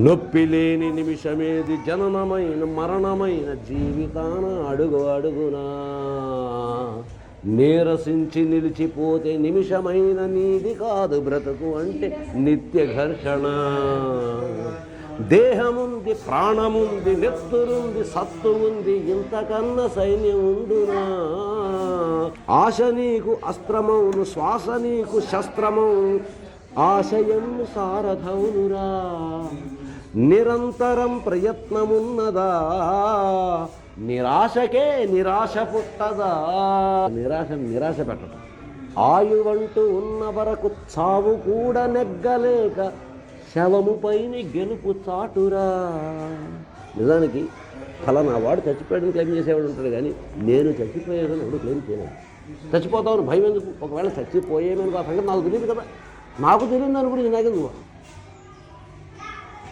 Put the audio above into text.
నొప్పి లేని నిమిషమేది జననమైన మరణమైన జీవితాన అడుగు అడుగునా నీరసించి నిలిచిపోతే నిమిషమైన నీది కాదు బ్రతుకు అంటే నిత్య ఘర్షణ. దేహముంది, ప్రాణముంది, నెత్తురుంది, సత్తు ఉంది, ఇంతకన్నా సైన్యం ఉండునా. ఆశ నీకు అస్త్రమౌను, శ్వాస నీకు శస్త్రమౌను, ఆశయం సారథౌనురా. నిరంతరం ప్రయత్నమున్నదా, నిరాశకే నిరాశ పుట్టదా. నిరాశ పెట్టడం. ఆయువంటూ ఉన్న వరకు చావు కూడా నెగ్గలేక శవముపైన గెలుపు చాటురా. నిజానికి ఫలానా వాడు చచ్చిపోయాడని క్లెయిమ్ చేసేవాడు ఉంటాడు, కానీ నేను చచ్చిపోయాడని ఎవడు క్లెయిమ్ చేయలేదు. చచ్చిపోతామని భయం ఎందుకు? ఒకవేళ చచ్చిపోయేమని ఆ సంగతి నాకు తెలియదు కదా. నాకు తెలియదు దాని గురించి నాకెందుకు?